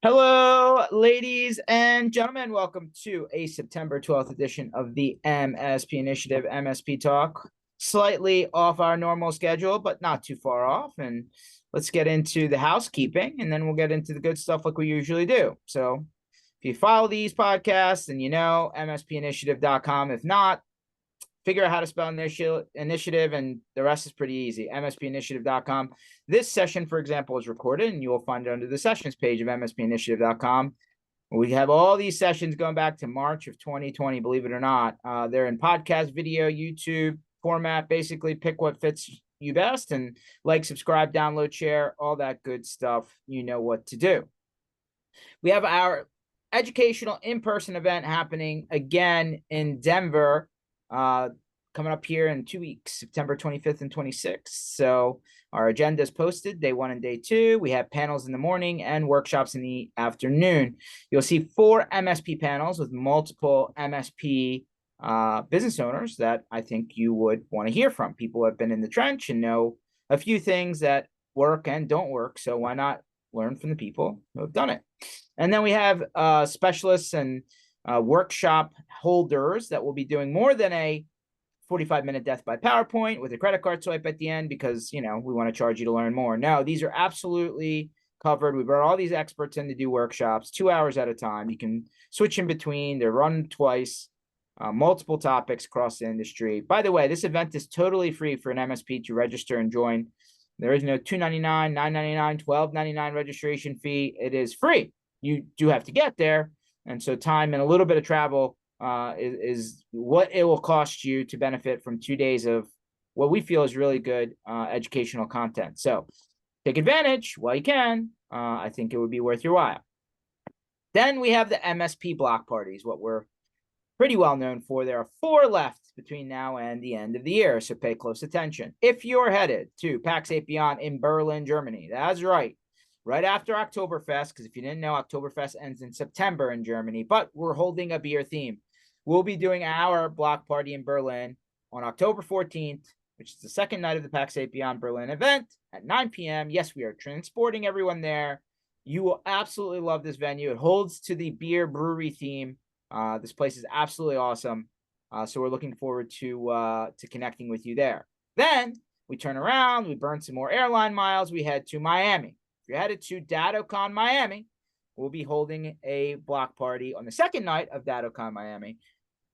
Hello, ladies and gentlemen. Welcome to a September 12th edition of the MSP Initiative MSP Talk. Slightly off our normal schedule, but not too far off. And let's get into the housekeeping, and then we'll get into the good stuff like we usually do. So if you follow these podcasts, then you know MSPinitiative.com. If not, figure out how to spell initiative, and the rest is pretty easy. MSPinitiative.com. This session, for example, is recorded, and you will find it under the sessions page of MSPinitiative.com. We have all these sessions going back to March of 2020, believe it or not. They're in podcast, video, YouTube format. Basically, pick what fits you best and like, subscribe, download, share, all that good stuff. You know what to do. We have our educational in-person event happening again in Denver, coming up here in 2 weeks, September 25th and 26th. So our agenda is posted, day 1 and day 2. We have panels in the morning and workshops in the afternoon. You'll see 4 MSP panels with multiple MSP business owners that I think you would want to hear from. People who have been in the trench and know a few things that work and don't work. So why not learn from the people who have done it? And then we have specialists and workshop holders that will be doing more than a 45-minute death by PowerPoint with a credit card swipe at the end because, we want to charge you to learn more. No, these are absolutely covered. We brought all these experts in to do workshops 2 hours at a time. You can switch in between. They're run twice, multiple topics across the industry. By the way, this event is totally free for an MSP to register and join. There is no $2.99, $9.99, $12.99 registration fee. It is free. You do have to get there. And so time and a little bit of travel is what it will cost you to benefit from 2 days of what we feel is really good educational content. So take advantage while you can. I think it would be worth your while. Then we have the MSP block parties, what we're pretty well known for. There are 4 left between now and the end of the year, so pay close attention. If you're headed to PAX 8 Beyond in Berlin, Germany, that's right after Oktoberfest, because if you didn't know, Oktoberfest ends in September in Germany, but we're holding a beer theme. We'll be doing our block party in Berlin on October 14th, which is the second night of the PAX 8 Beyond Berlin event at 9 p.m. Yes, we are transporting everyone there. You will absolutely love this venue. It holds to the beer brewery theme. This place is absolutely awesome. So we're looking forward to connecting with you there. Then we turn around, we burn some more airline miles, we head to Miami. If you're headed to DattoCon Miami, we'll be holding a block party on the second night of DattoCon Miami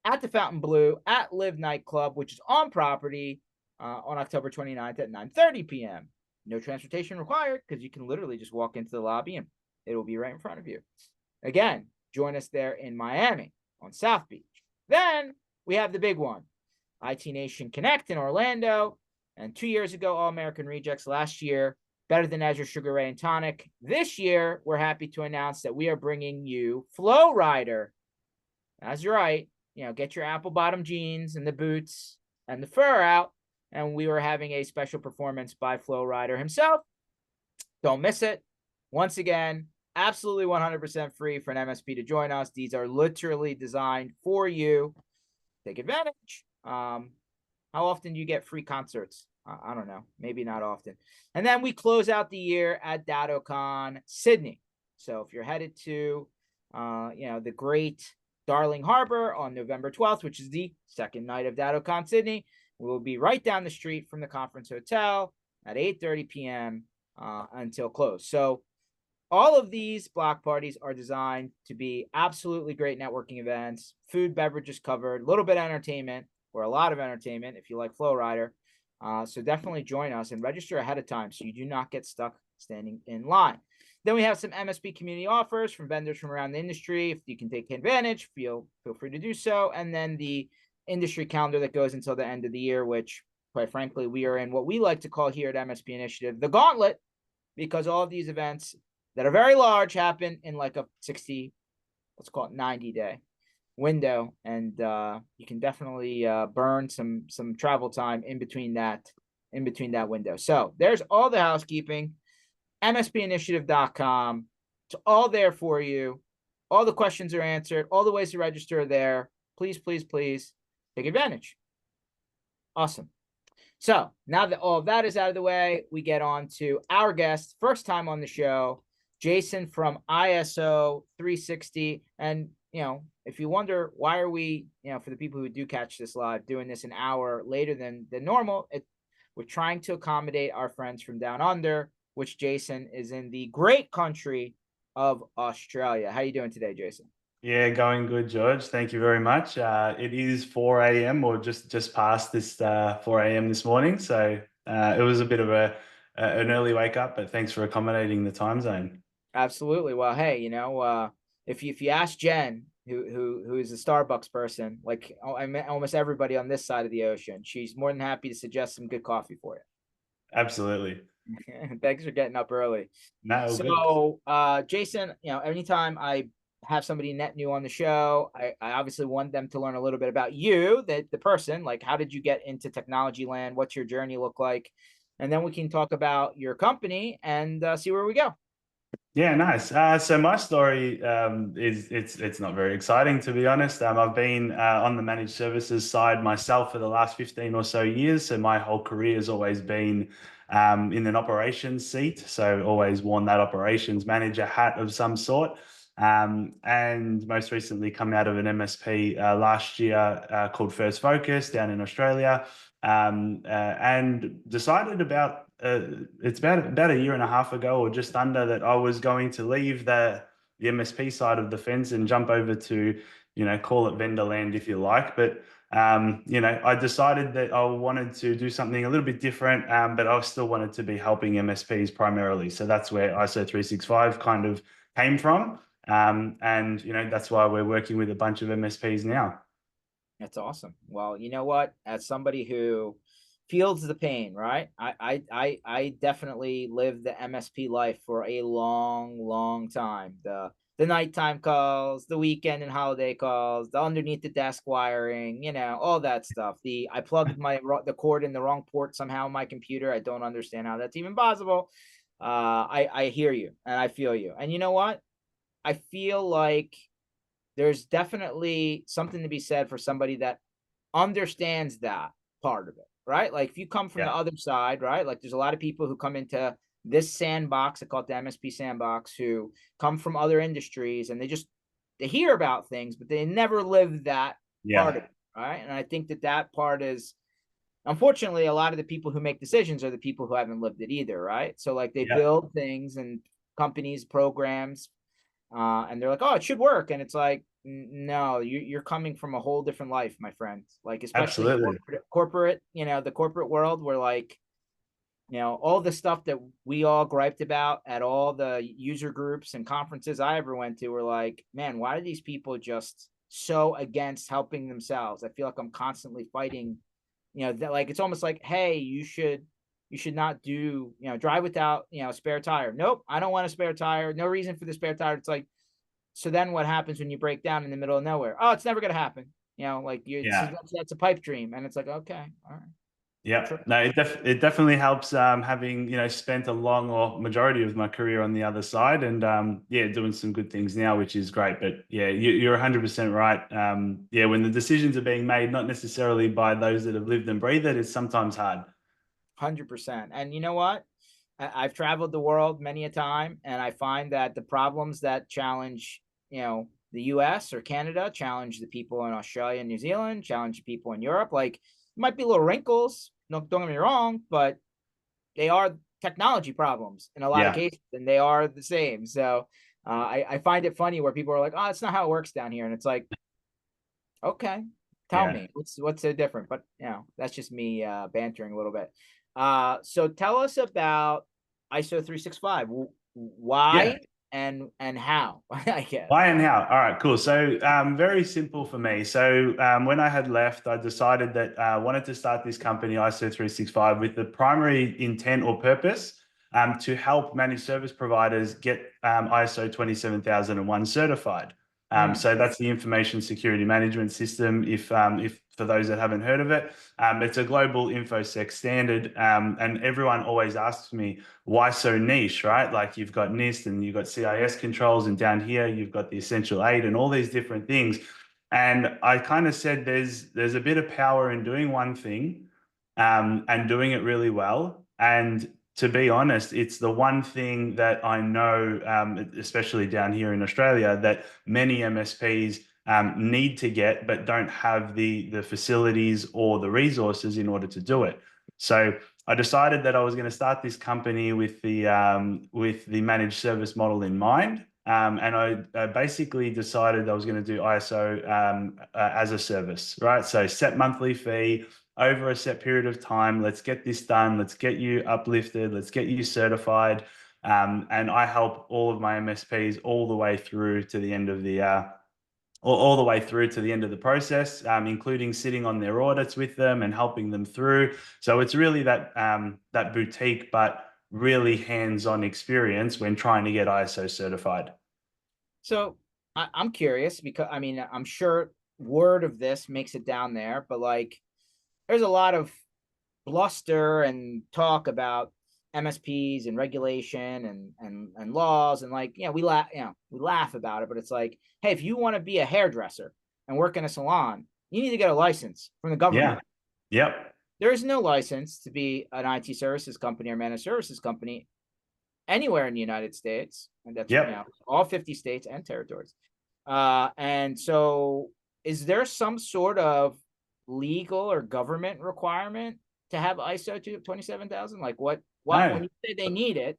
at the Fountain Blue at Live Nightclub, which is on property on October 29th at 9:30 p.m. No transportation required because you can literally just walk into the lobby and it will be right in front of you. Again, join us there in Miami on South Beach. Then we have the big one, IT Nation Connect in Orlando. And 2 years ago, All American Rejects. Last year, Better Than Azure Sugar Ray and Tonic. This year, we're happy to announce that we are bringing you Flow Rider. That's right. Get your apple bottom jeans and the boots and the fur out. And we were having a special performance by Flow Rider himself. Don't miss it. Once again, absolutely 100% free for an MSP to join us. These are literally designed for you. Take advantage. How often do you get free concerts? I don't know. Maybe not often. And then we close out the year at DattoCon Sydney. So if you're headed to, the great Darling Harbor on November 12th, which is the second night of DattoCon Sydney, we'll be right down the street from the conference hotel at 8:30 p.m. Until close. So all of these block parties are designed to be absolutely great networking events, food, beverages covered, a little bit of entertainment, or a lot of entertainment if you like Flow Rider. So definitely join us and register ahead of time so you do not get stuck standing in line. Then we have some MSP community offers from vendors from around the industry. If you can take advantage, feel free to do so. And then the industry calendar that goes until the end of the year, which, quite frankly, we are in what we like to call here at MSP Initiative the gauntlet, because all of these events that are very large happen in like a 60, let's call it 90-day window, and you can definitely burn some travel time in between that window. So there's all the housekeeping. MSPinitiative.com. It's all there for you. All the questions are answered. All the ways to register are there. Please, please, please take advantage. Awesome. So now that all of that is out of the way, we get on to our guest, first time on the show, Jason from ISO 360. And, if you wonder why are we, for the people who do catch this live, doing this an hour later than normal, we're trying to accommodate our friends from down under, which Jason is in the great country of Australia. How you doing today, Jason? Yeah, going good, George. Thank you very much. It is 4 a.m. or just past this 4 a.m. this morning, so it was a bit of an early wake up, but thanks for accommodating the time zone. Absolutely. Well, hey, if you ask Jen, who is a Starbucks person, like I met almost everybody on this side of the ocean, she's more than happy to suggest some good coffee for Absolutely. you. Thanks for getting up early. No, good. So, Jason, anytime I have somebody net new on the show, I obviously want them to learn a little bit about you, the person, like how did you get into technology land? What's your journey look like? And then we can talk about your company and see where we go. Yeah, nice. So my story is it's not very exciting, to be honest. I've been on the managed services side myself for the last 15 or so years. So my whole career has always been in an operations seat. So always worn that operations manager hat of some sort. And most recently come out of an MSP last year called First Focus down in Australia, and decided it's about a year and a half ago or just under that I was going to leave the MSP side of the fence and jump over to, call it vendor land if you like. But I decided that I wanted to do something a little bit different, but I still wanted to be helping MSPs primarily. So that's where ISO 365 kind of came from. And that's why we're working with a bunch of MSPs now. That's awesome. Well, you know what? As somebody who feels the pain, right? I definitely lived the MSP life for a long, long time. The nighttime calls, the weekend and holiday calls, the underneath the desk wiring, all that stuff. I plugged the cord in the wrong port somehow on my computer. I don't understand how that's even possible. I hear you and I feel you. And you know what? I feel like there's definitely something to be said for somebody that understands that part of it, right? Like if you come from the Yeah. other side, right? Like there's a lot of people who come into this sandbox, I call it the MSP sandbox, who come from other industries and they hear about things, but they never live that part Yeah. of it, right? And I think that part is unfortunately a lot of the people who make decisions are the people who haven't lived it either, right? So like they Yeah. build things and companies, programs, and they're like, "Oh, it should work," and it's like, no, you're coming from a whole different life, my friend. Like especially Absolutely. corporate, the corporate world, where like all the stuff that we all griped about at all the user groups and conferences I ever went to were like, man, why are these people just so against helping themselves? I feel like I'm constantly fighting. That like it's almost like, hey, you should not do, drive without, a spare tire. Nope, I don't want a spare tire. No reason for the spare tire. It's like, so then what happens when you break down in the middle of nowhere? Oh, it's never going to happen. Like Yeah. that's a pipe dream. And it's like, okay, all right, Yeah, true. no, it definitely helps having spent a long or majority of my career on the other side, and yeah, doing some good things now, which is great. But yeah, you're 100% right. Yeah, when the decisions are being made, not necessarily by those that have lived and breathed it, it's sometimes hard. 100%. And you know what? I've traveled the world many a time, and I find that the problems that challenge, the US or Canada, challenge the people in Australia and New Zealand, challenge people in Europe. Like, it might be little wrinkles, no, don't get me wrong, but they are technology problems in a lot of Yeah, cases, and they are the same. So I find it funny where people are like, "Oh, that's not how it works down here," and it's like, okay, tell yeah. me what's so different. But that's just me bantering a little bit. So tell us about ISO 365. Yeah. Why and how, I guess. Why and how? All right, cool. So, very simple for me. So, when I had left, I decided that I wanted to start this company, ISO 365, with the primary intent or purpose to help managed service providers get ISO 27001 certified. Mm, So that's the information security management system. If for those that haven't heard of it, it's a global infosec standard, and everyone always asks me, why so niche, right? Like you've got NIST and you've got CIS controls, and down here you've got the essential eight and all these different things. And I kind of said there's a bit of power in doing one thing and doing it really well. And to be honest, it's the one thing that I know, especially down here in Australia, that many MSPs need to get, but don't have the facilities or the resources in order to do it. So I decided that I was going to start this company with the managed service model in mind. And I basically decided I was going to do ISO as a service, right? So set monthly fee over a set period of time. Let's get this done. Let's get you uplifted. Let's get you certified. And I help all of my MSPs all the way through to the end of the all the way through to the end of the process, including sitting on their audits with them and helping them through. So it's really that boutique, but really hands-on experience when trying to get ISO certified. So I'm curious because I mean, I'm sure word of this makes it down there, but like there's a lot of bluster and talk about MSPs and regulation and laws and like, we laugh about it, but it's like, hey, if you want to be a hairdresser and work in a salon, you need to get a license from the government. Yeah. Yep. There is no license to be an IT services company or managed services company anywhere in the United States, and that's all 50 states and territories. And so, is there some sort of legal or government requirement to have ISO 27000? Like, what? No. When you say they need it,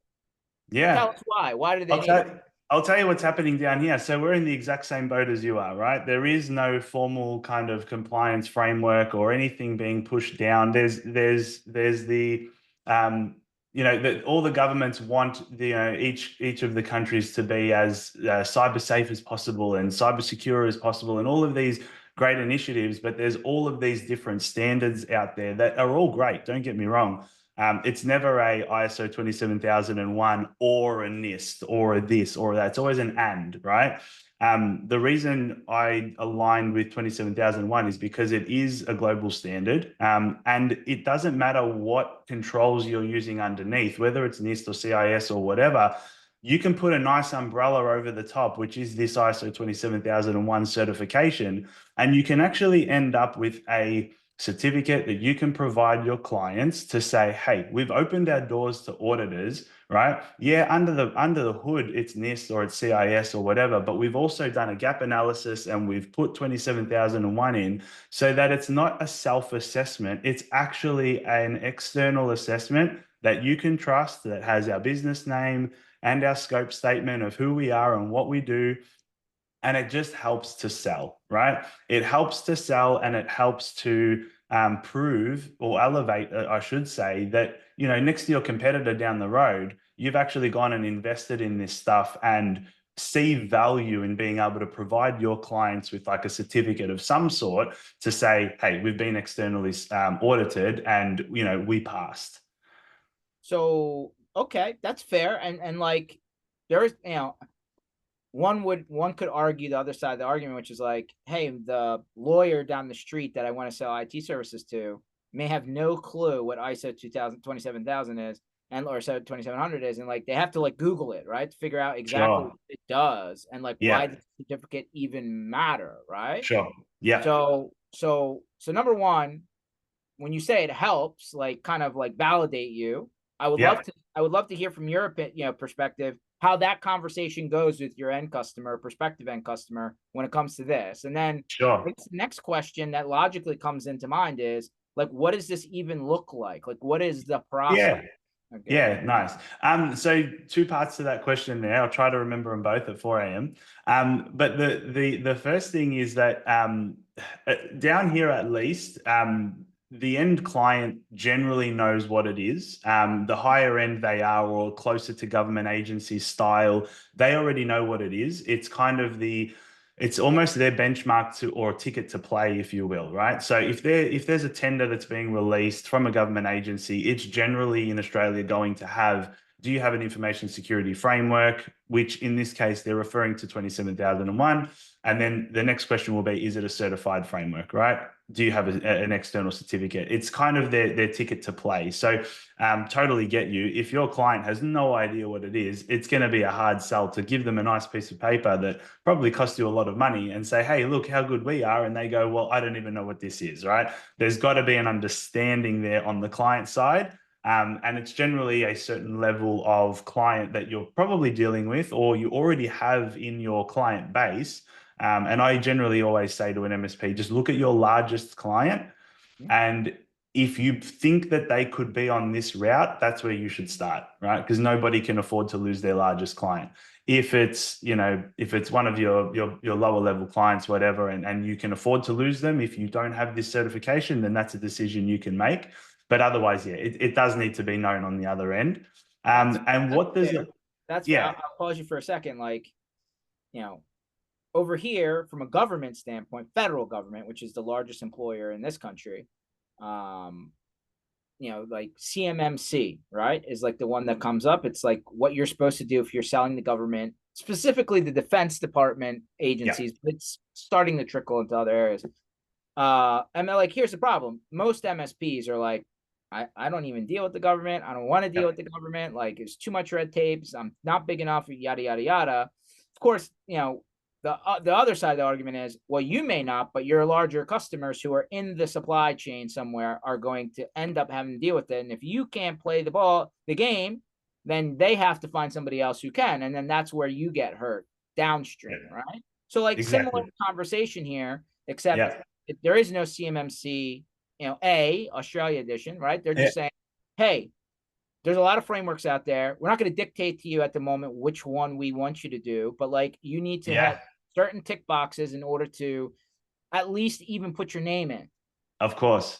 Yeah. tell us why. Why do they need it? I'll tell you what's happening down here. So we're in the exact same boat as you are, right? There is no formal kind of compliance framework or anything being pushed down. There's the that all the governments want each of the countries to be as cyber safe as possible and cyber secure as possible, and all of these great initiatives. But there's all of these different standards out there that are all great. Don't get me wrong. It's never a ISO 27001 or a NIST or a this or that. It's always an and, right? The reason I aligned with 27001 is because it is a global standard, and it doesn't matter what controls you're using underneath, whether it's NIST or CIS or whatever. You can put a nice umbrella over the top, which is this ISO 27001 certification, and you can actually end up with a certificate that you can provide your clients to say, hey, we've opened our doors to auditors, right? Yeah, under the hood, it's NIST or it's CIS or whatever, but we've also done a gap analysis and we've put 27001 in so that it's not a self-assessment. It's actually an external assessment that you can trust, that has our business name and our scope statement of who we are and what we do. And it just helps to sell, right? It helps to sell, and it helps to prove or elevate, I should say, that, next to your competitor down the road, you've actually gone and invested in this stuff and see value in being able to provide your clients with like a certificate of some sort to say, hey, we've been externally audited and, we passed. So, okay, that's fair. And like, there's, one could argue the other side of the argument, which is like, hey, the lawyer down the street that I want to sell IT services to may have no clue what ISO 27000 is or ISO 2700 is, and like they have to like Google it, right, to figure out exactly what it does and like why the certificate even matter, right? Sure. Yeah. So number one, when you say it helps, like kind of like validate you, I would love to hear from your perspective how that conversation goes with your prospective end customer when it comes to this. And then the next question that logically comes into mind is like, what does this even look like? Like, what is the process? Okay. Yeah, nice. So two parts to that question there. I'll try to remember them both at 4 a.m. But the first thing is that down here at least, the end client generally knows what it is. The higher end they are, or closer to government agency style, they already know what it is. It's kind of it's almost their benchmark to, or ticket to play, if you will, right? So if there's a tender that's being released from a government agency, it's generally in Australia going to have, do you have an information security framework, which in this case, they're referring to 27001. And then the next question will be, is it a certified framework, right? Do you have an external certificate? It's kind of their ticket to play. So totally get you. If your client has no idea what it is, it's going to be a hard sell to give them a nice piece of paper that probably costs you a lot of money and say, hey, look how good we are. And they go, well, I don't even know what this is, right? There's got to be an understanding there on the client side. And it's generally a certain level of client that you're probably dealing with, or you already have in your client base. And I generally always say to an MSP, just look at your largest client, and if you think that they could be on this route, that's where you should start, right? Because nobody can afford to lose their largest client. If it's, if it's one of your lower level clients, whatever, and you can afford to lose them, if you don't have this certification, then that's a decision you can make. But otherwise, yeah, it does need to be known on the other end. And what does fair. it? That's fair. Yeah, I'll pause you for a second. Like, you know, over here from a government standpoint, federal government, which is the largest employer in this country, um, like CMMC, right, is like the one that comes up. It's like what you're supposed to do if you're selling the government, specifically the Defense Department yeah, agencies. It's starting to trickle into other areas. And they're like, here's the problem. Most MSPs are like, I don't even deal with the government. I don't want to deal yeah, with the government. Like, it's too much red tape. I'm not big enough, yada, yada, yada. Of course, the other side of the argument is, well, you may not, but your larger customers who are in the supply chain somewhere are going to end up having to deal with it. And if you can't play the game, then they have to find somebody else who can. And then that's where you get hurt yeah, downstream, right? So, like, similar exactly. conversation here, except Yeah, there is no CMMC, Australia edition, right? They're yeah, just saying, hey, there's a lot of frameworks out there. We're not going to dictate to you at the moment which one we want you to do, but like you need to have yeah. certain tick boxes in order to at least even put your name in. Of course,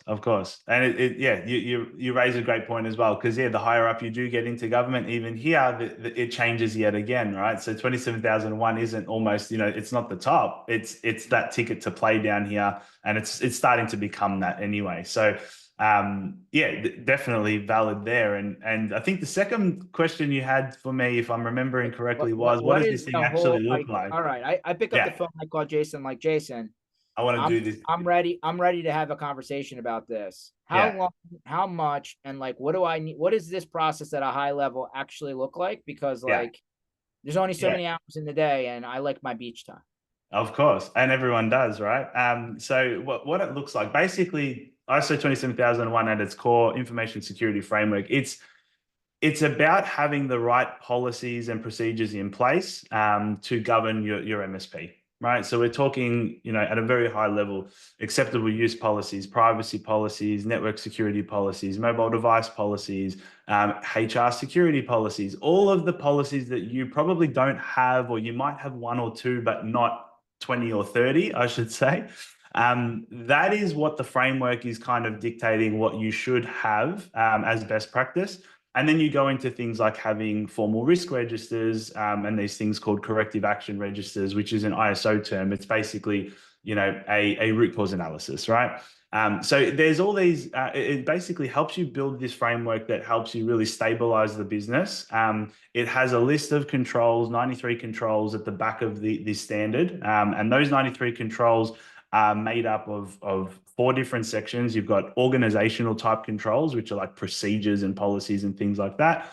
and yeah, you raise a great point as well, because yeah, the higher up you do get into government, even here, it changes yet again, right? So 27,001 isn't almost, it's not the top. It's that ticket to play down here, and it's starting to become that anyway. So yeah, definitely valid there. And I think the second question you had for me, if I'm remembering correctly, was what What does is this thing the actually whole look like? like? All right, I pick up the Yeah, phone. I call Jason. Like, Jason, I want I'm to do this. I'm ready. I'm ready to have a conversation about this. How Yeah, long? How much? And like, what do I need? What does this process at a high level actually look like? Because yeah, like, there's only so yeah. many hours in the day, and I like my beach time. Of course, and everyone does, right? So what it looks like, basically, ISO 27001 at its core, information security framework. It's about having the right policies and procedures in place to govern your MSP, right? So we're talking, at a very high level, acceptable use policies, privacy policies, network security policies, mobile device policies, HR security policies, all of the policies that you probably don't have, or you might have one or two, but not 20 or 30, I should say. That is what the framework is kind of dictating what you should have as best practice. And then you go into things like having formal risk registers and these things called corrective action registers, which is an ISO term. It's basically, a root cause analysis, right? So there's all these, it basically helps you build this framework that helps you really stabilize the business. It has a list of controls, 93 controls at the back of the standard. And those 93 controls are made up of four different sections. You've got organizational type controls, which are like procedures and policies and things like that.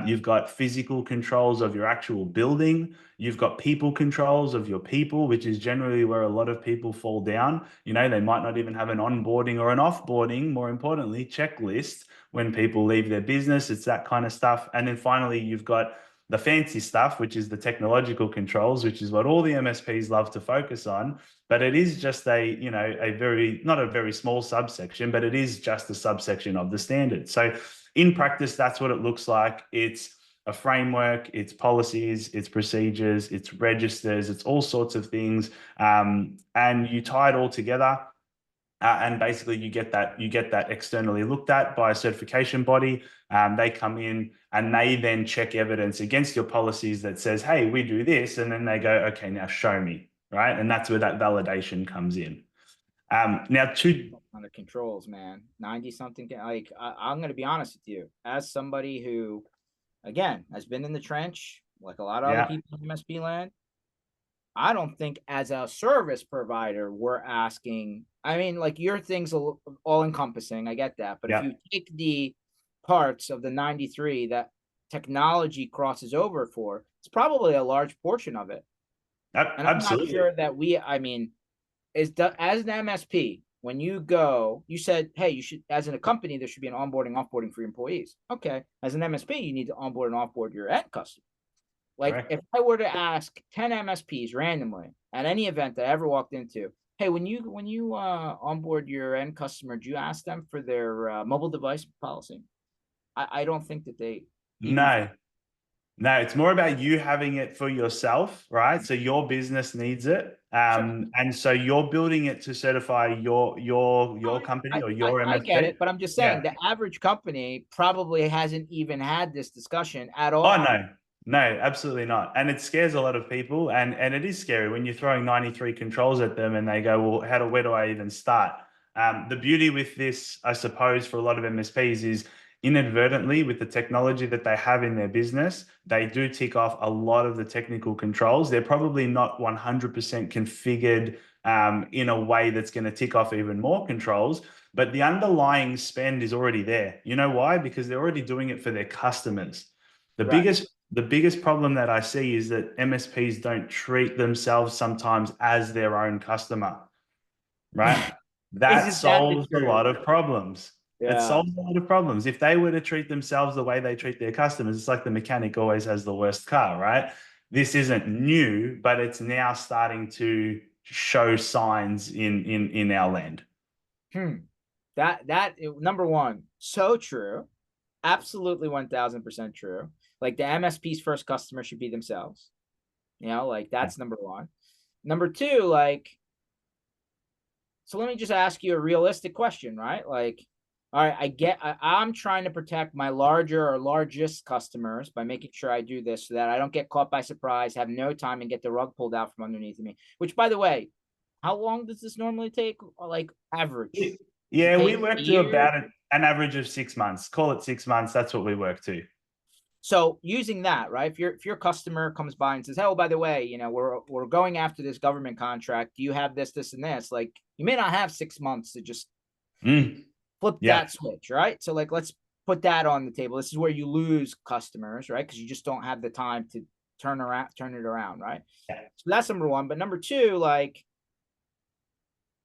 You've got physical controls of your actual building. You've got people controls of your people, which is generally where a lot of people fall down. They might not even have an onboarding or an offboarding, more importantly, checklist when people leave their business. It's that kind of stuff. And then finally, you've got the fancy stuff, which is the technological controls, which is what all the MSPs love to focus on. But it is just not a very small subsection, but it is just a subsection of the standard. So in practice, that's what it looks like. It's a framework, it's policies, it's procedures, it's registers, it's all sorts of things. And you tie it all together. And basically you get that externally looked at by a certification body. They come in and they then check evidence against your policies that says, hey, we do this. And then they go, okay, now show me, right? And that's where that validation comes in. Now, On the controls, man, 90 something. Like, I'm going to be honest with you, as somebody who, again, has been in the trench, like a lot of other yeah, people in MSP land, I don't think as a service provider, we're asking. I mean, like, your thing's all encompassing. I get that. But if yeah, you take the parts of the 93 that technology crosses over for, it's probably a large portion of it. And I'm not absolutely. sure that as an MSP, when you go, you said, hey, you should, as in a company, there should be an onboarding, offboarding for your employees. Okay. As an MSP, you need to onboard and offboard your end customer. Like Correct. if I were to ask 10 MSPs randomly at any event that I ever walked into, hey, when you onboard your end customer, do you ask them for their mobile device policy? I don't think that they even. No, no, it's more about you having it for yourself, right? So your business needs it. Sure. And so you're building it to certify your company or your I get MSP. it, but I'm just saying Yeah. the average company probably hasn't even had this discussion at Oh all. no, no, absolutely not. And it scares a lot of people, and it is scary when you're throwing 93 controls at them and they go, well, where do I even start? The beauty with this, I suppose, for a lot of MSPs is inadvertently with the technology that they have in their business, they do tick off a lot of the technical controls. They're probably not 100% configured in a way that's going to tick off even more controls, but the underlying spend is already there. You know why? Because they're already doing it for their customers. The Right. biggest the biggest problem that I see is that MSPs don't treat themselves sometimes as their own customer, right? That Isn't that the solves a truth? lot of problems. It Yeah. solves a lot of problems. If they were to treat themselves the way they treat their customers, it's like the mechanic always has the worst car, right? This isn't new, but it's now starting to show signs in our land. Hmm. That number one, so true. Absolutely 1000% true. Like the MSP's first customer should be themselves. Like that's number one. Number two, like, so let me just ask you a realistic question, right? Like, all right, I'm trying to protect my larger or largest customers by making sure I do this so that I don't get caught by surprise, have no time, and get the rug pulled out from underneath me. Which, by the way, how long does this normally take? Like average? Does it Yeah, we take a work to year? about an average of 6 months. Call it 6 months. That's what we work to. So using that, right? If your customer comes by and says, "Oh, by the way, we're going after this government contract. Do you have this, this, and this?" Like, you may not have 6 months to just Mm, flip yeah, that switch, right? So like, let's put that on the table. This is where you lose customers, right? Because you just don't have the time to turn it around, right? yeah, So that's number one. But number two, like,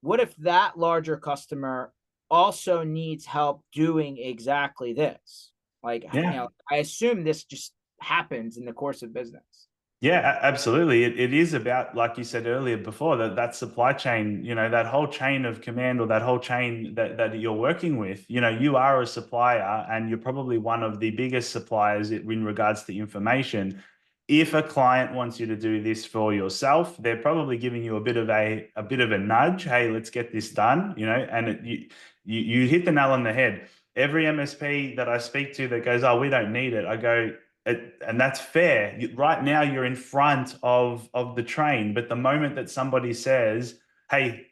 what if that larger customer also needs help doing exactly this? Like, yeah. I assume this just happens in the course of business. Yeah, absolutely. It is about, like you said earlier before, that supply chain, that whole chain of command or that whole chain that you're working with, you are a supplier and you're probably one of the biggest suppliers in regards to information. If a client wants you to do this for yourself, they're probably giving you a bit of a nudge. Hey, let's get this done, and you hit the nail on the head. Every MSP that I speak to that goes, oh, we don't need it. I go, and that's fair. Right now, you're in front of the train, but the moment that somebody says, "Hey,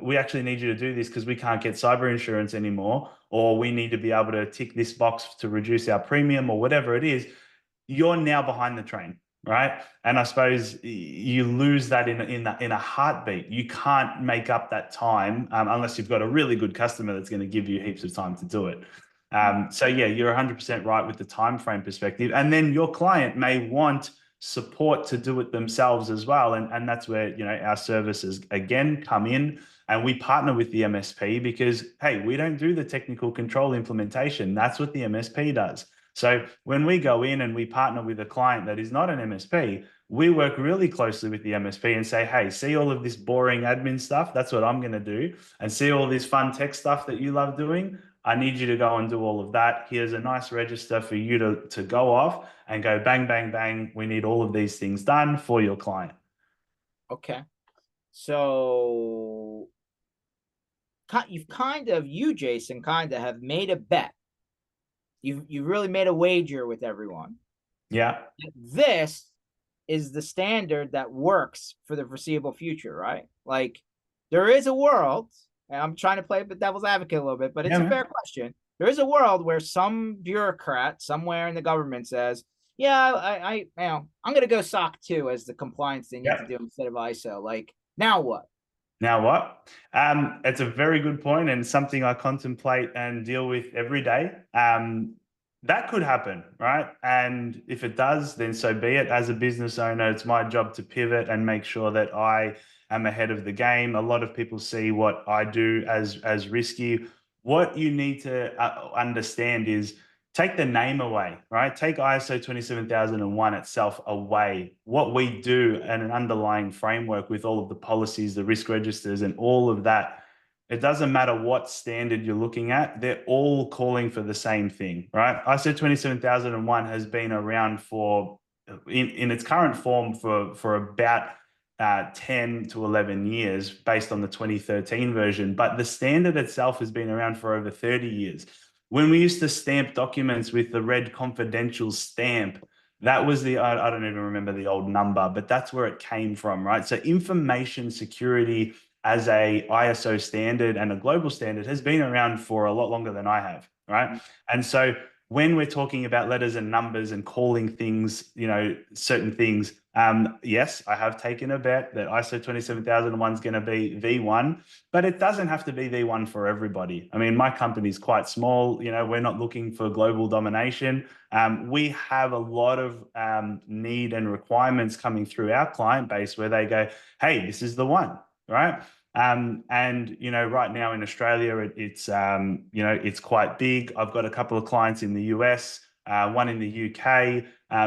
we actually need you to do this because we can't get cyber insurance anymore," or "We need to be able to tick this box to reduce our premium," or whatever it is, you're now behind the train, right? And I suppose you lose that in a heartbeat. You can't make up that time unless you've got a really good customer that's going to give you heaps of time to do it. So yeah, you're 100% right with the time frame perspective, and then your client may want support to do it themselves as well, and that's where our services again come in, and we partner with the MSP because hey, we don't do the technical control implementation. That's what the MSP does. So when we go in and we partner with a client that is not an MSP, we work really closely with the MSP and say, hey, see all of this boring admin stuff? That's what I'm going to do. And see all this fun tech stuff that you love doing? I need you to go and do all of that. Here's a nice register for you to go off and go bang, bang, bang. We need all of these things done for your client. Okay. So you, Jason, kind of have made a bet. You've really made a wager with everyone. Yeah. This is the standard that works for the foreseeable future, right? Like, there is a world, and I'm trying to play the devil's advocate a little bit, but it's Yeah, a man. fair question. There is a world where some bureaucrat somewhere in the government says, "Yeah, I'm gonna go SOC 2 as the compliance they need to Yeah. do instead of ISO." Like, now what? Now what? It's a very good point and something I contemplate and deal with every day. that could happen, right? And if it does, then so be it. As a business owner, it's my job to pivot and make sure that I am ahead of the game. A lot of people see what I do as risky. What you need to understand is take the name away, right? Take ISO 27001 itself away. What we do and an underlying framework with all of the policies, the risk registers, and all of that, it doesn't matter what standard you're looking at, they're all calling for the same thing, right? ISO 27001 has been around for, in its current form, for about 10 to 11 years based on the 2013 version, but the standard itself has been around for over 30 years. When we used to stamp documents with the red confidential stamp, that was I don't even remember the old number, but that's where it came from, right? So information security as a ISO standard and a global standard has been around for a lot longer than I have, right? And so when we're talking about letters and numbers and calling things, certain things, yes, I have taken a bet that ISO 27001 is going to be V1, but it doesn't have to be V1 for everybody. I mean, my company is quite small. We're not looking for global domination. We have a lot of need and requirements coming through our client base where they go, hey, this is the one, right? And right now in Australia, it's quite big. I've got a couple of clients in the US, one in the UK.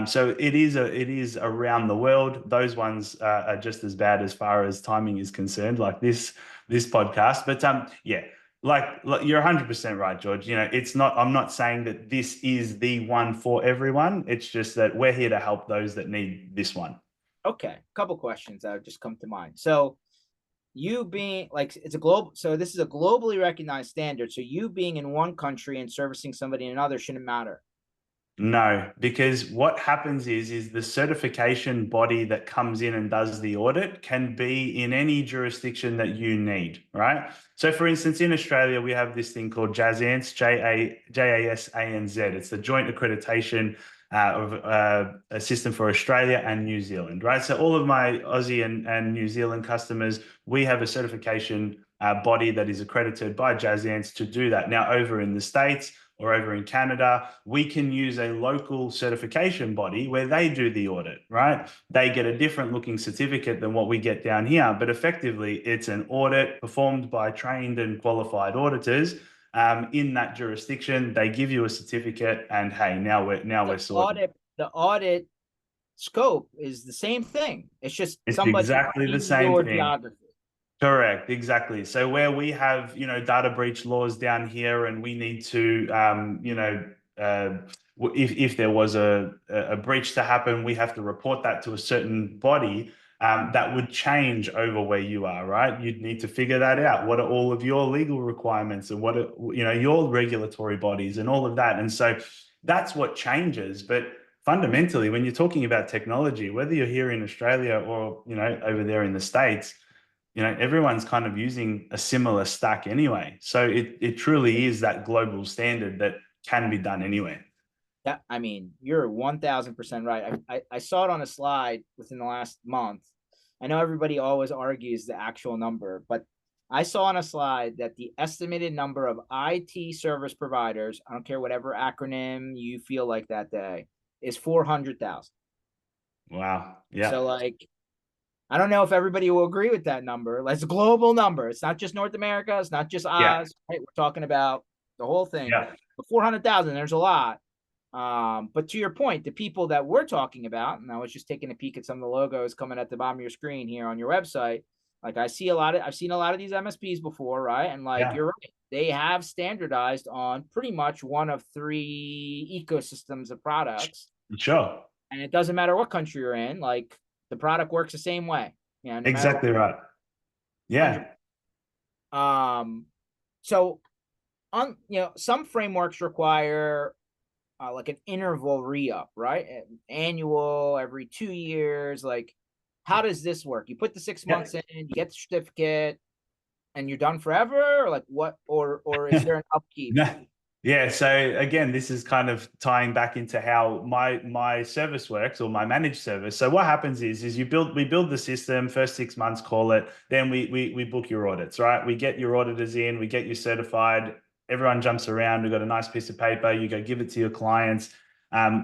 So it is around the world. Those ones are just as bad as far as timing is concerned, like this podcast. But yeah, like you're 100% right, George. It's not. I'm not saying that this is the one for everyone. It's just that we're here to help those that need this one. Okay, couple questions that have just come to mind. So you being like, it's a global, so this is a globally recognized standard. So you being in one country and servicing somebody in another shouldn't matter. No, because what happens is the certification body that comes in and does the audit can be in any jurisdiction that you need, right? So for instance, in Australia, we have this thing called JASANZ, JASANZ. It's the joint accreditation of a system for Australia and New Zealand, right? So all of my Aussie and New Zealand customers, we have a certification body that is accredited by JASANZ to do that. Now, over in the States, or over in Canada, we can use a local certification body where they do the audit, right? They get a different looking certificate than what we get down here, but effectively it's an audit performed by trained and qualified auditors in that jurisdiction. They give you a certificate, and hey, now we're sorted. The audit scope is the same thing. It's just It's somebody exactly the in same your thing. geography. Correct, exactly. So where we have, data breach laws down here, and we need to, if there was a breach to happen, we have to report that to a certain body. That would change over where you are, right? You'd need to figure that out. What are all of your legal requirements, and what are, your regulatory bodies, and all of that. And so that's what changes. But fundamentally, when you're talking about technology, whether you're here in Australia or over there in the States, everyone's kind of using a similar stack anyway. So it truly is that global standard that can be done anywhere. Yeah, I mean, you're 1000% right. I saw it on a slide within the last month. I know everybody always argues the actual number, but I saw on a slide that the estimated number of IT service providers, I don't care whatever acronym you feel like that day, is 400,000. Wow. Yeah. So like, I don't know if everybody will agree with that number. That's a global number. It's not just North America. It's not just Oz. Right? We're talking about the whole thing. Yeah. 400,000, there's a lot. But to your point, the people that we're talking about, and I was just taking a peek at some of the logos coming at the bottom of your screen here on your website. Like I've seen a lot of these MSPs before, right? And like you're right, they have standardized on pretty much one of three ecosystems of products. Sure. And it doesn't matter what country you're in, like the product works the same way. No exactly right. Yeah. 100%. So on, some frameworks require like an interval re-up, right? Annual, every 2 years. Like, how does this work? You put the 6 months in, you get the certificate, and you're done forever? Or like what? Or is there an upkeep? Yeah. So again, this is kind of tying back into how my service works, or my managed service. So what happens is we build the system, first 6 months, call it, then we book your audits, right? We get your auditors in, we get you certified. everyone jumps around. We've got a nice piece of paper. You go give it to your clients.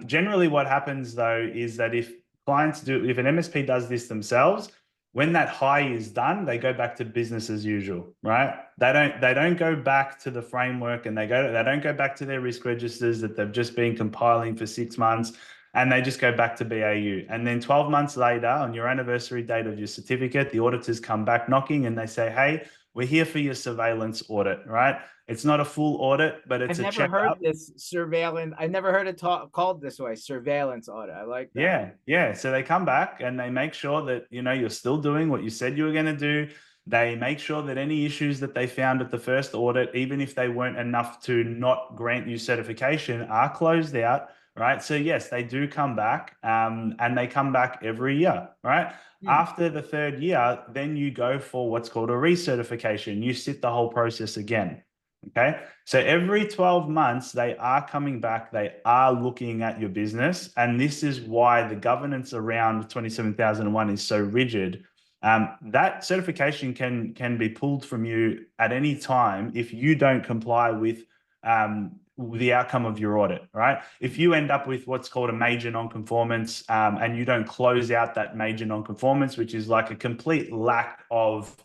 Generally, what happens though is that if an MSP does this themselves, when that high is done, they go back to business as usual, right? They don't go back to the framework, and they don't go back to their risk registers that they've just been compiling for 6 months, and they just go back to BAU. And then 12 months later, on your anniversary date of your certificate, the auditors come back knocking and they say, hey, we're here for your surveillance audit, right? It's not a full audit, but it's I've a never heard checkup. this surveillance. I've never heard it called this way, surveillance audit. I like that. Yeah, yeah. So they come back and they make sure that, you're still doing what you said you were going to do. They make sure that any issues that they found at the first audit, even if they weren't enough to not grant you certification, are closed out, right? So yes, they do come back, and they come back every year, right? Hmm. After the third year, then you go for what's called a recertification. You sit the whole process again. Okay. So every 12 months, they are coming back, they are looking at your business. And this is why the governance around 27001 is so rigid. That certification can be pulled from you at any time if you don't comply with the outcome of your audit, right? If you end up with what's called a major nonconformance, and you don't close out that major nonconformance, which is like a complete lack of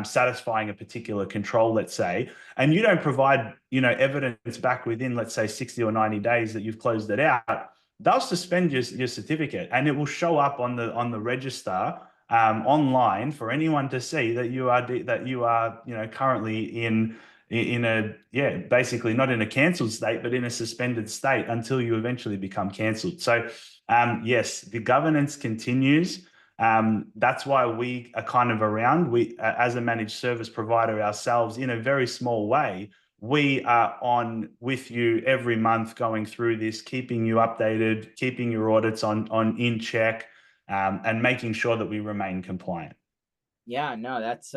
satisfying a particular control, let's say, and you don't provide, evidence back within, let's say, 60 or 90 days that you've closed it out, they'll suspend your certificate, and it will show up on the register, online, for anyone to see that you are currently in a, yeah, basically not in a cancelled state, but in a suspended state until you eventually become cancelled. So yes, the governance continues. That's why we are kind of around. We, as a managed service provider ourselves, in a very small way, we are on with you every month, going through this, keeping you updated, keeping your audits on in check, and making sure that we remain compliant. Yeah, no, that's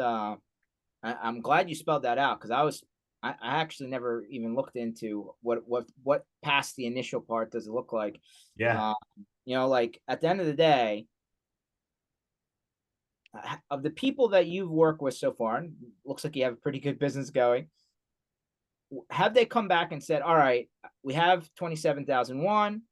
I'm glad you spelled that out, because I actually never even looked into what past the initial part does it look like. Yeah. Uh, like at the end of the day, of the people that you've worked with so far, and looks like you have a pretty good business going, have they come back and said, all right, we have 27,001,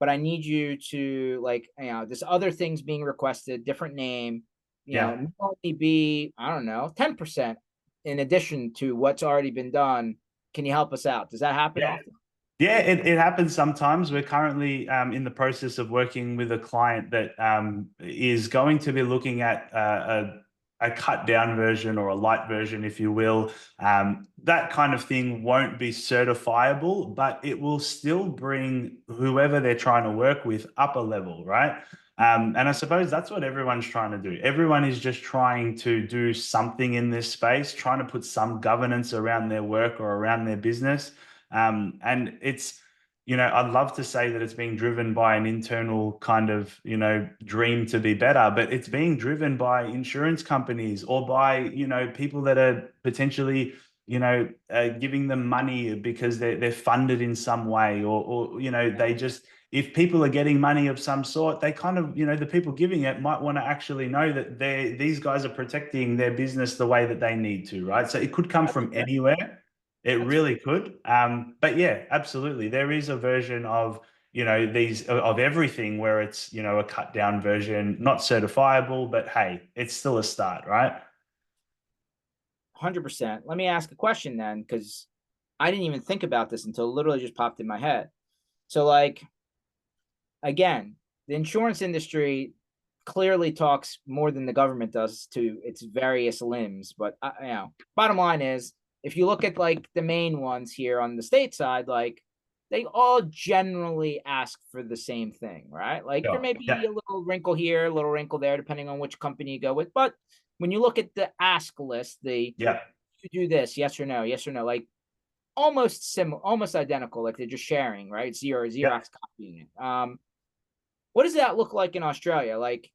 but I need you to, like, this other thing's being requested, different name, Yeah. only be, I don't know, 10% in addition to what's already been done. Can you help us out? Does that happen Yeah. often? Yeah, it happens sometimes. We're currently in the process of working with a client that is going to be looking at a cut down version, or a light version, if you will. That kind of thing won't be certifiable, but it will still bring whoever they're trying to work with up a level, right? And I suppose that's what everyone's trying to do. Everyone is just trying to do something in this space, trying to put some governance around their work or around their business. And it's, I'd love to say that it's being driven by an internal kind of, dream to be better, but it's being driven by insurance companies, or by, people that are potentially, giving them money because they're funded in some way, or they just, if people are getting money of some sort, they kind of, the people giving it might want to actually know that these guys are protecting their business the way that they need to, right? So it could come That's from fair. anywhere. It That's really could. But yeah, absolutely. There is a version of, these of everything where it's, a cut down version, not certifiable, but hey, it's still a start, right? 100%. Let me ask a question then, because I didn't even think about this until it literally just popped in my head. So, like, again, the insurance industry clearly talks more than the government does to its various limbs. But bottom line is, if you look at like the main ones here on the state side, like they all generally ask for the same thing, right? Like there Sure. may be Yeah. a little wrinkle here, a little wrinkle there, depending on which company you go with. But when you look at the ask list, Yeah. you do this, yes or no, yes or no, like almost similar, almost identical, like they're just sharing, right? Yeah. Xerox copying it. What does that look like in Australia? Like,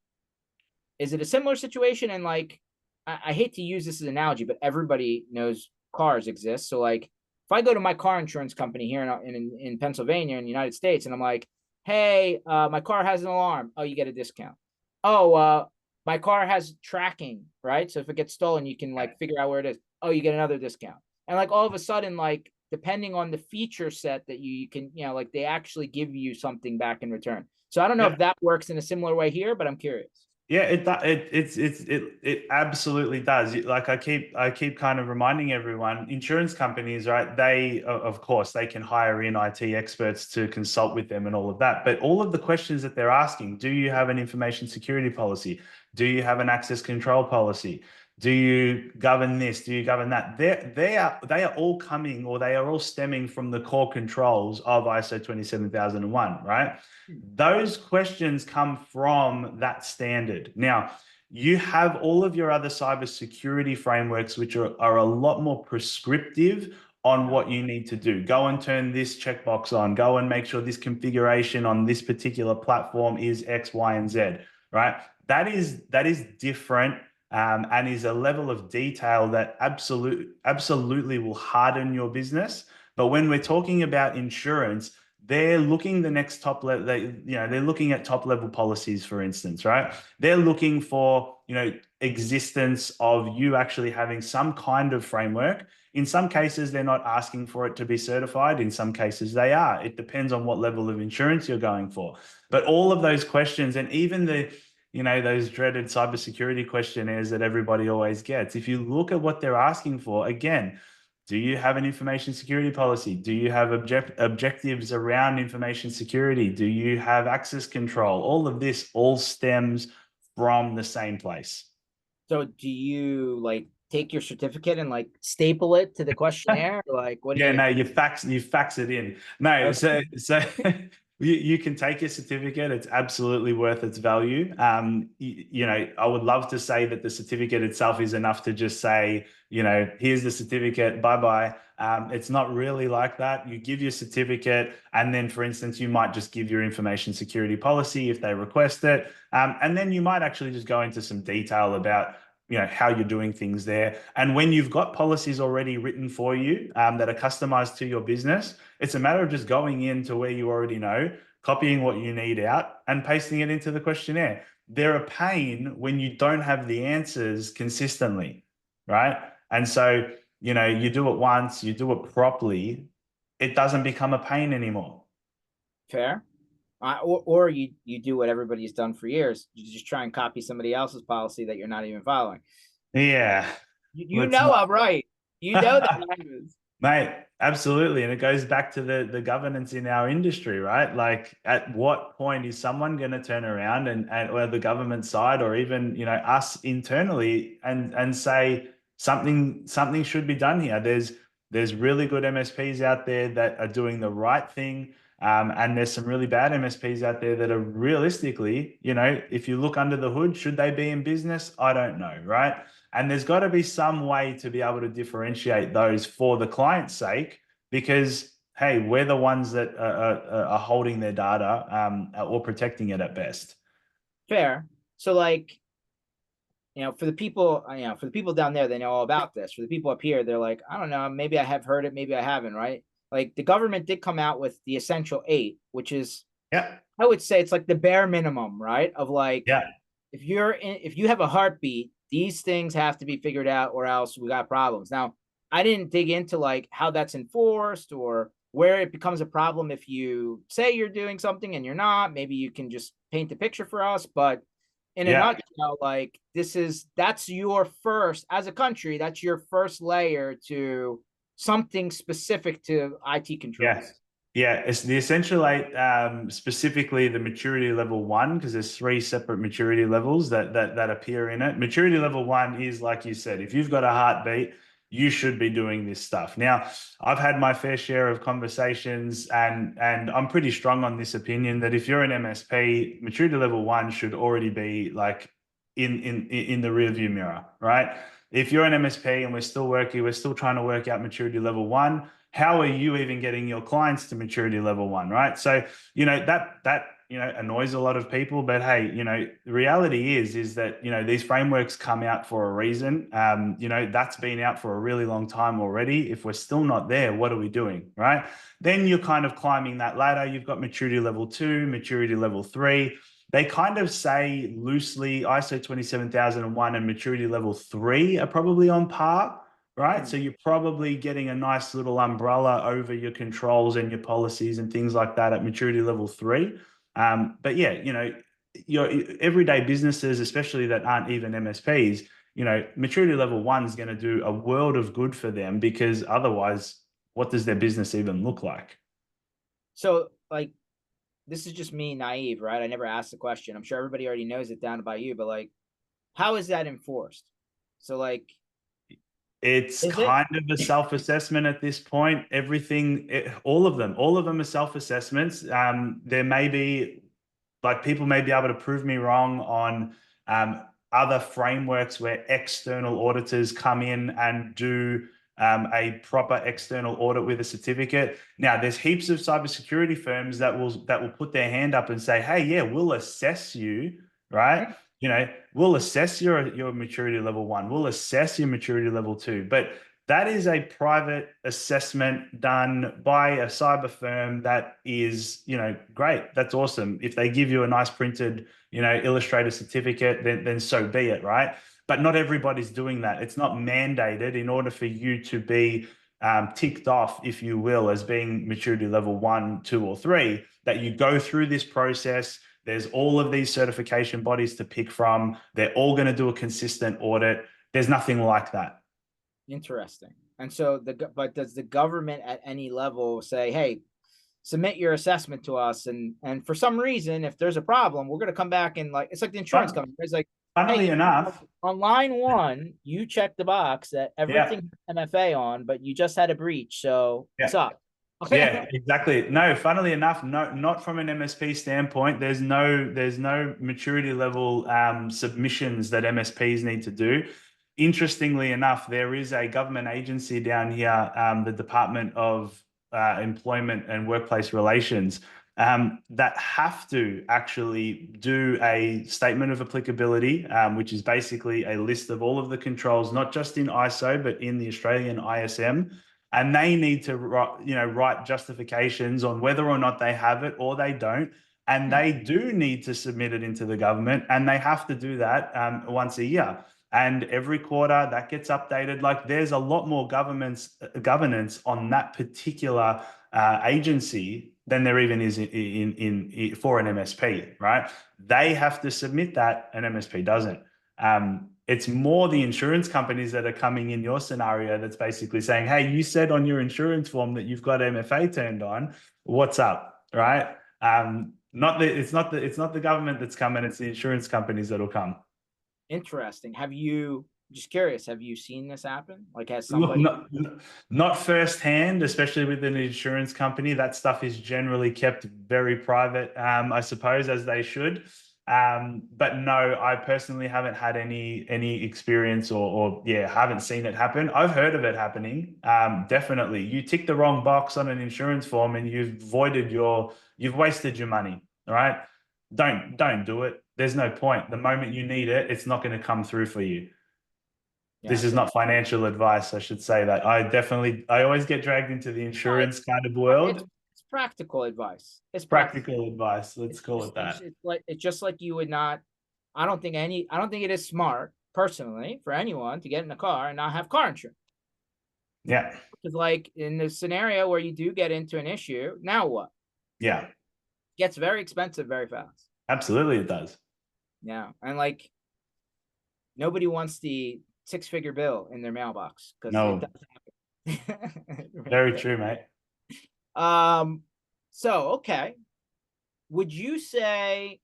is it a similar situation? And like, I hate to use this as an analogy, but everybody knows cars exist. So like, if I go to my car insurance company here in Pennsylvania in the United States, and I'm like, hey, my car has an alarm. Oh, you get a discount. Oh, my car has tracking, right? So if it gets stolen, you can like figure out where it is. Oh, you get another discount. And like all of a sudden, like depending on the feature set that you can, like they actually give you something back in return. So I don't know Yeah. if that works in a similar way here, but I'm curious. Yeah, it absolutely does. Like I keep kind of reminding everyone, insurance companies, right? They of course they can hire in IT experts to consult with them and all of that. But all of the questions that they're asking, do you have an information security policy? Do you have an access control policy? Do you govern this? Do you govern that? They are all coming, or they are all stemming from the core controls of ISO 27001, right? Those questions come from that standard. Now, you have all of your other cybersecurity frameworks, which are a lot more prescriptive on what you need to do. Go and turn this checkbox on. Go and make sure this configuration on this particular platform is X, Y, and Z, right? That is different, and is a level of detail that absolutely will harden your business. But when we're talking about insurance, they're looking the next top level. They're looking at top level policies, for instance, right? They're looking for existence of you actually having some kind of framework. In some cases, they're not asking for it to be certified. In some cases, they are. It depends on what level of insurance you're going for. But all of those questions, and even those dreaded cybersecurity questionnaires that everybody always gets, if you look at what they're asking for, again, do you have an information security policy? Do you have objectives around information security? Do you have access control? All of this all stems from the same place. So do you like take your certificate and like staple it to the questionnaire? Like, what do Yeah, you? no, you fax it in. No, Okay. so you can take your certificate. It's absolutely worth its value. I would love to say that the certificate itself is enough to just say, here's the certificate, bye bye. It's not really like that. You give your certificate, and then, for instance, you might just give your information security policy if they request it, and then you might actually just go into some detail about how you're doing things there. And when you've got policies already written for you, that are customized to your business, it's a matter of just going into where you already know, copying what you need out, and pasting it into the questionnaire. They're a pain when you don't have the answers consistently, right? And so you do it once, you do it properly, it doesn't become a pain anymore. Fair. Or you do what everybody's done for years. You just try and copy somebody else's policy that you're not even following. Yeah, You let's know not. I'm right. You know that happens. Mate, absolutely. And it goes back to the governance in our industry, right? Like, at what point is someone going to turn around and or the government side, or even, us internally, and say something should be done here. There's really good MSPs out there that are doing the right thing. And there's some really bad MSPs out there that are realistically, if you look under the hood, should they be in business? I don't know, right? And there's got to be some way to be able to differentiate those for the client's sake, because, hey, we're the ones that are holding their data, or protecting it at best. Fair. So like, for the people, for the people down there, they know all about this. For the people up here, they're like, I don't know, maybe I have heard it, maybe I haven't, right? Like the government did come out with the Essential Eight, which is, Yeah. I would say it's like the bare minimum, right? Of like, Yeah. if you have a heartbeat, these things have to be figured out, or else we got problems. Now, I didn't dig into like how that's enforced or where it becomes a problem if you say you're doing something and you're not. Maybe you can just paint the picture for us, but in a Yeah. nutshell, like that's your first, as a country, that's your first layer to something specific to IT Yeah. controls. Yeah, it's the Essential Eight, specifically the maturity level one, because there's three separate maturity levels that appear in it. Maturity level one is, like you said, if you've got a heartbeat, you should be doing this stuff. Now, I've had my fair share of conversations, and I'm pretty strong on this opinion that if you're an MSP, maturity level one should already be like in the rearview mirror, right? If you're an MSP and we're still trying to work out maturity level one, how are you even getting your clients to maturity level one, right? So, that annoys a lot of people, but hey, the reality is that, these frameworks come out for a reason. That's been out for a really long time already. If we're still not there, what are we doing, right? Then you're kind of climbing that ladder. You've got maturity level two, maturity level three. They kind of say loosely ISO 27001 and maturity level three are probably on par, right? So you're probably getting a nice little umbrella over your controls and your policies and things like that at maturity level 3. But yeah, your everyday businesses, especially that aren't even MSPs, maturity level 1 is going to do a world of good for them, because otherwise, what does their business even look like? So like, this is just me naive, right? I never asked the question. I'm sure everybody already knows it down by you, but like, how is that enforced? So like, It's is it? kind of a self-assessment at this point. All of them are self-assessments. There may be, like, people may be able to prove me wrong on other frameworks where external auditors come in and do a proper external audit with a certificate. Now, there's heaps of cybersecurity firms that will put their hand up and say, "Hey, yeah, we'll assess you, right? We'll assess your maturity level 1. We'll assess your maturity level 2." But that is a private assessment done by a cyber firm that is, great. That's awesome. If they give you a nice printed, illustrated certificate, then so be it, right? But not everybody's doing that. It's not mandated in order for you to be ticked off, if you will, as being maturity level 1, 2, or 3, that you go through this process. There's all of these certification bodies to pick from. They're all going to do a consistent audit. There's nothing like that. Interesting. And so but does the government at any level say, "Hey, submit your assessment to us, and for some reason, if there's a problem, we're going to come back," and like, it's like the insurance company. It's like, Funnily "Hey, enough, on line 1, you check the box that yeah, everything MFA on, but you just had a breach, so yeah. suck." Yeah, exactly. No, funnily enough, no, not from an MSP standpoint. There's no maturity level submissions that MSPs need to do. Interestingly enough, there is a government agency down here, the Department of Employment and Workplace Relations, that have to actually do a statement of applicability, which is basically a list of all of the controls, not just in ISO, but in the Australian ISM. And they need to write justifications on whether or not they have it or they don't. And they do need to submit it into the government, and they have to do that once a year. And every quarter that gets updated. Like, there's a lot more governance on that particular agency than there even is for an MSP, right? They have to submit that, an MSP doesn't. It's more the insurance companies that are coming in your scenario that's basically saying, "Hey, you said on your insurance form that you've got MFA turned on. What's up?" Right? It's not the government that's coming, it's the insurance companies that'll come. Interesting. Just curious, have you seen this happen? Like, has Look, somebody? not firsthand, especially with an insurance company. That stuff is generally kept very private, I suppose, as they should. But no, I personally haven't had any experience, or yeah, haven't seen it happen. I've heard of it happening. Definitely, you tick the wrong box on an insurance form and you've wasted your money. All right, don't do it. There's no point. The moment you need it, it's not going to come through for you. This is Gotcha. not financial advice. I should say that. I always get dragged into the No, insurance kind of it's world. practical advice. It's practical. Practical advice, let's It's call just it that. it's just like you would not. I don't think it is smart personally for anyone to get in a car and not have car insurance. Yeah. Because like, in the scenario where you do get into an issue, now what? Yeah. It gets very expensive very fast. Absolutely, it does. Yeah, and like, nobody wants the six-figure bill in their mailbox, because it No, does happen. very true, mate. So okay, would you say?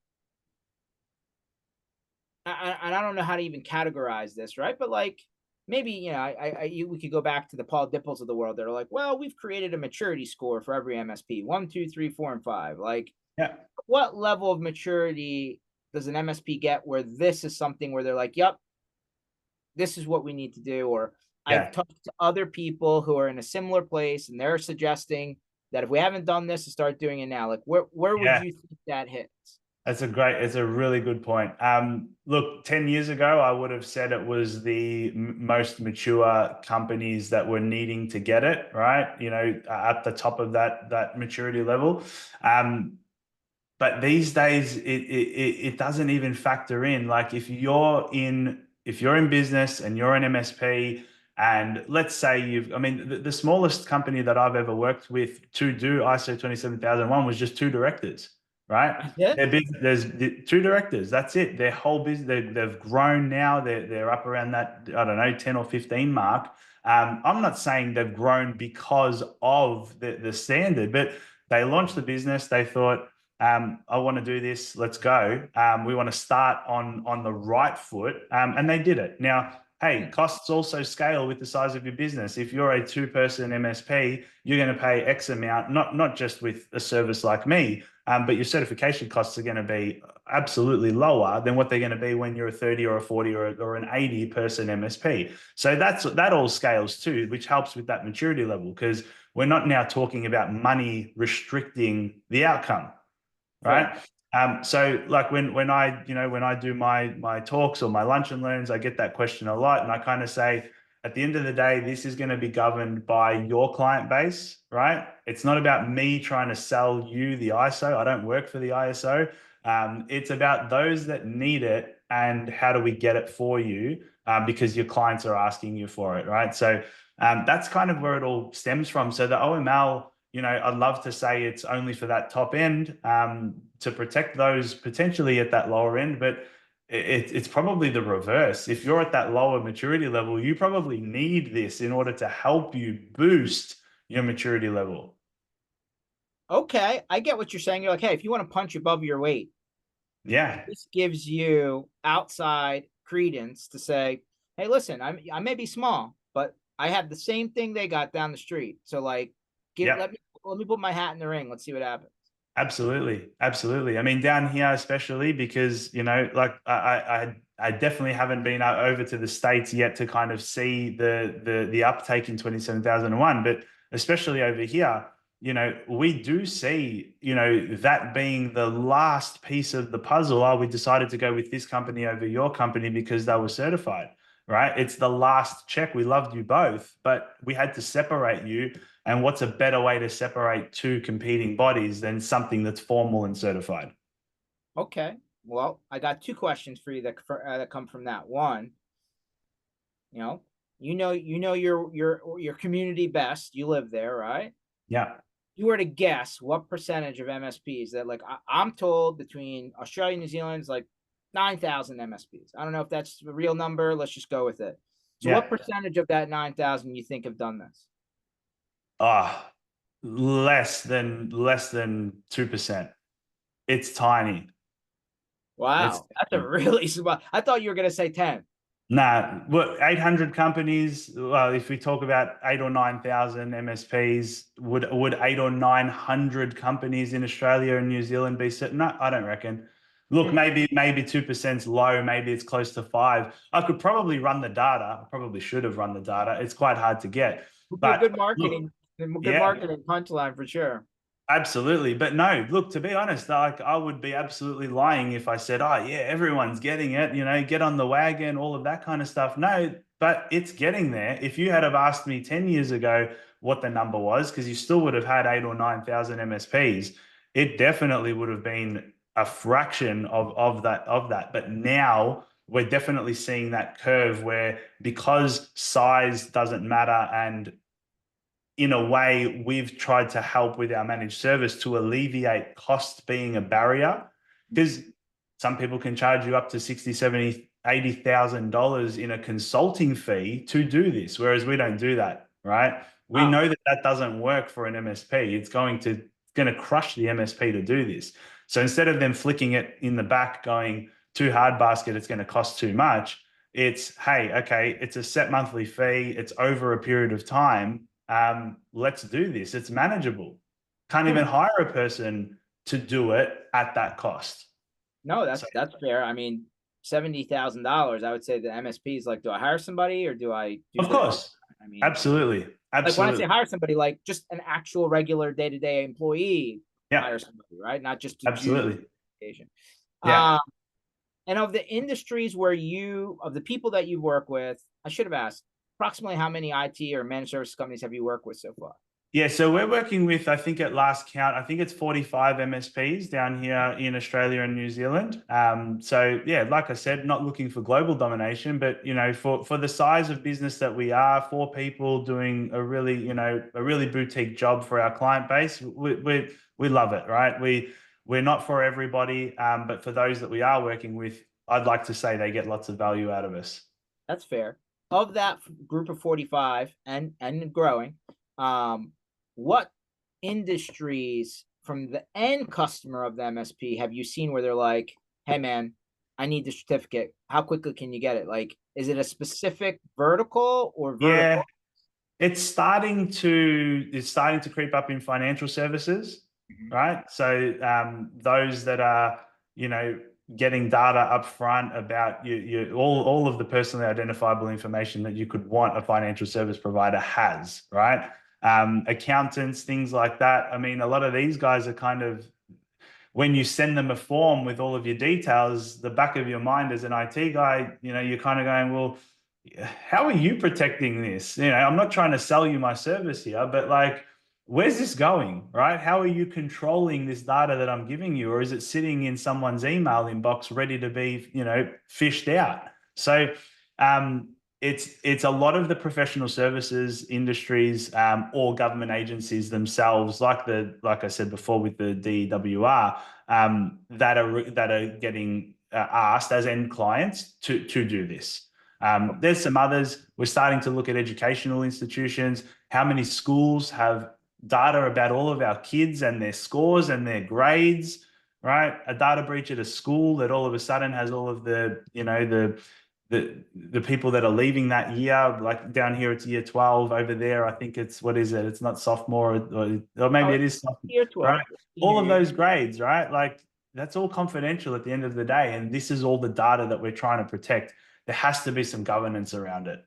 And I don't know how to even categorize this, right? But like, maybe, we could go back to the Paul Dipples of the world that are like, "Well, we've created a maturity score for every MSP: 1, 2, 3, 4, and 5." Like, Yeah. what level of maturity does an MSP get where this is something where they're like, "Yep, this is what we need to do"? Or I've Yeah. talked to other people who are in a similar place, and they're suggesting that if we haven't done this, to start doing it now. Like, where would Yeah. you think that hits? It's a really good point. Look, 10 years ago, I would have said it was the most mature companies that were needing to get it, right? At the top of that maturity level. But these days, it doesn't even factor in. Like, if you're in business and you're an MSP, And let's say I mean, the smallest company that I've ever worked with to do ISO 27001 was just two directors, right? Yeah. There's two directors. That's it. Their whole business, they've grown now. They're up around that, I don't know, 10 or 15 mark. I'm not saying they've grown because of the standard, but they launched the business. They thought, I want to do this. Let's go. We want to start on the right foot, and they did it. Now, hey, costs also scale with the size of your business. If you're a two-person MSP, you're going to pay X amount, not just with a service like me, but your certification costs are going to be absolutely lower than what they're going to be when you're a 30 or a 40 or an 80 person MSP. So that all scales too, which helps with that maturity level, because we're not now talking about money restricting the outcome, Fair. right? So like when I do my talks or my lunch and learns, I get that question a lot, and I kind of say, at the end of the day, this is going to be governed by your client base, right? It's not about me trying to sell you the ISO. I don't work for the ISO. It's about those that need it and how do we get it for you, because your clients are asking you for it, right? So that's kind of where it all stems from. So the OML, I'd love to say it's only for that top end, to protect those potentially at that lower end, but it's probably the reverse. If you're at that lower maturity level, you probably need this in order to help you boost your maturity level. Okay, I get what you're saying. You're like, hey, if you want to punch above your weight, Yeah. this gives you outside credence to say, hey, listen, I may be small, but I have the same thing they got down the street. So like, Yep. let me put my hat in the ring. Let's see what happens. Absolutely, absolutely. I mean, down here especially because like I definitely haven't been over to the States yet to kind of see the uptake in 27,001, but especially over here, we do see that being the last piece of the puzzle. Oh, we decided to go with this company over your company because they were certified, right? It's the last check. We loved you both, but we had to separate you, and what's a better way to separate two competing bodies than something that's formal and certified? Okay. Well, I got two questions for you that come from that. One, you know, your community best. You live there, right? Yeah. You were to guess what percentage of MSPs that like I'm told between Australia and New Zealand is like 9,000 MSPs. I don't know if that's the real number. Let's just go with it. So what Yeah. percentage of that 9,000 you think have done this? Ah, less than 2%. It's tiny. It's Wow, that's a really small. I thought you were gonna say 10. Nah, what 800 companies? Well, if we talk about 8 or 9,000 MSPs, would 8 or 900 companies in Australia and New Zealand be certain? No, I don't reckon. Look, Hmm. maybe 2%'s low, maybe it's close to five. I could probably run the data. I probably should have run the data. It's quite hard to get. Would be a But look, good yeah, marketing punchline for sure. absolutely. But no, look, to be honest, like I would be absolutely lying if I said, oh, yeah, everyone's getting it, get on the wagon, all of that kind of stuff. No, but it's getting there. If you had have asked me 10 years ago what the number was, because you still would have had 8 or 9,000 MSPs, it definitely would have been a fraction of that. But now we're definitely seeing that curve where, because size doesn't matter, and in a way, we've tried to help with our managed service to alleviate cost being a barrier, because some people can charge you up to 60, 70, $80,000 in a consulting fee to do this, whereas we don't do that, right? We Wow. know that doesn't work for an MSP. It's going to crush the MSP to do this. So instead of them flicking it in the back going too hard basket, it's going to cost too much. It's, hey, okay, it's a set monthly fee. It's over a period of time. Let's do this. It's manageable. Can't even Hmm. hire a person to do it at that cost. No, So, that's fair. I mean, $70,000. I would say the MSP is like, do I hire somebody or do I do of this? course, I mean, absolutely, like when I say absolutely. hire somebody, like just an actual regular day to day employee, Yeah, hire somebody, right? Not just to do the absolutely. application. Yeah, Um, and of the industries of the people that you work with, I should have asked approximately how many IT or managed service companies have you worked with so far? Yeah, so we're working with, I think at last count, I think it's 45 MSPs down here in Australia and New Zealand. So yeah, like I said, not looking for global domination, but for the size of business that we are, 4 people doing a really, a really boutique job for our client base, we love it, right? We're not for everybody, but for those that we are working with, I'd like to say they get lots of value out of us. That's fair. Of that group of 45 and growing, what industries from the end customer of the MSP have you seen where they're like, hey man, I need the certificate. How quickly can you get it? Like, is it a specific vertical or Yeah, vertical? it's starting to creep up in financial services, Mhm. right? So those that are, you know, getting data up front about all of the personally identifiable information that you could want a financial service provider has, right? Accountants, things like that. I mean, a lot of these guys are kind of, when you send them a form with all of your details, the back of your mind as an IT guy, you're kind of going, well, how are you protecting this? I'm not trying to sell you my service here, but like, where's this going, right? How are you controlling this data that I'm giving you? Or is it sitting in someone's email inbox ready to be, fished out? So it's a lot of the professional services industries or government agencies themselves, like I said before with the DWR, that are getting asked as end clients to do this. There's some others. We're starting to look at educational institutions. How many schools have data about all of our kids and their scores and their grades, right? A data breach at a school that all of a sudden has all of the people that are leaving that year, like down here it's year 12, over there I think it's, what is it, it's not sophomore, or Oh, maybe it it's is sophomore, year 12, right? senior All of year. those grades, right? Like, that's all confidential at the end of the day, and this is all the data that we're trying to protect. There has to be some governance around it.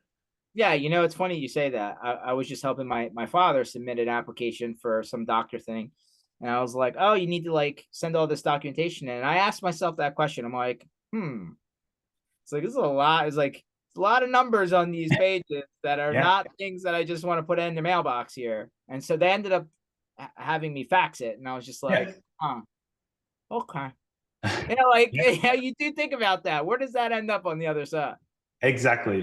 Yeah, it's funny you say that. I was just helping my father submit an application for some doctor thing. And I was like, oh, you need to like send all this documentation in. And I asked myself that question. I'm like, it's like, this is a lot. It's like, it's a lot of numbers on these pages that are Yeah. not things that I just want to put in the mailbox here. And so they ended up having me fax it. And I was just Yeah. like, huh, okay. Like, Yeah. yeah, you do think about that. Where does that end up on the other side? Exactly.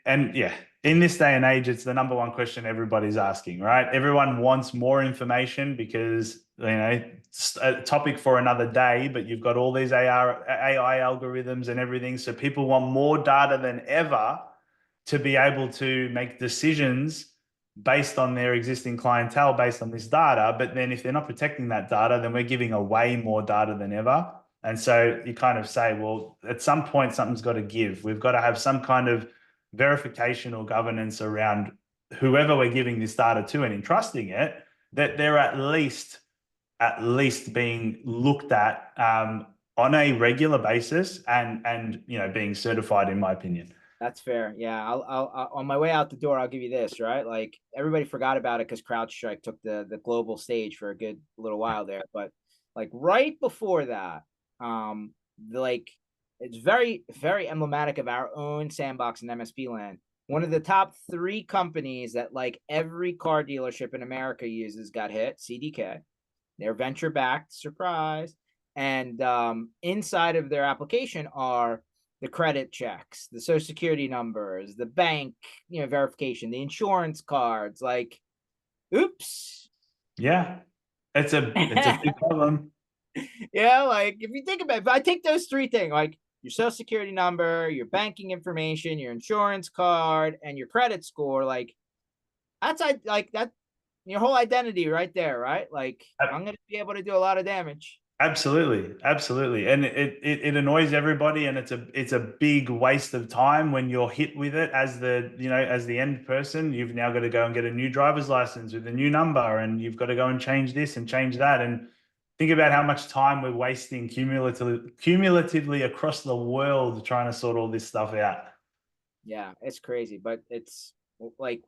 And yeah, in this day and age, it's the number one question everybody's asking, right? Everyone wants more information because, it's a topic for another day, but you've got all these AI algorithms and everything. So people want more data than ever to be able to make decisions based on their existing clientele, based on this data. But then if they're not protecting that data, then we're giving away more data than ever. And so you kind of say, well, at some point, something's got to give. We've got to have some kind of verification or governance around whoever we're giving this data to and entrusting it, that they're at least being looked at on a regular basis and being certified, in my opinion. That's fair. Yeah, I'll on my way out the door, I'll give you this, right? Like everybody forgot about it because CrowdStrike took the global stage for a good little while there. But like right before that, like it's very, very emblematic of our own sandbox in MSP land. One of the top 3 companies that like every car dealership in America uses got hit, CDK. They're venture backed, surprise. And inside of their application are the credit checks, the social security numbers, the bank, verification, the insurance cards. Like, oops. Yeah, it's a big problem. Yeah, like if you think about it, if I take those 3 things, like your social security number, your banking information, your insurance card, and your credit score, like that's like that your whole identity right there, right? Like I'm gonna be able to do a lot of damage. Absolutely, absolutely, and it annoys everybody, and it's a big waste of time when you're hit with it as the end person. You've now got to go and get a new driver's license with a new number, and you've got to go and change this and change that, and think about how much time we're wasting cumulatively across the world trying to sort all this stuff out. Yeah, it's crazy, but it's like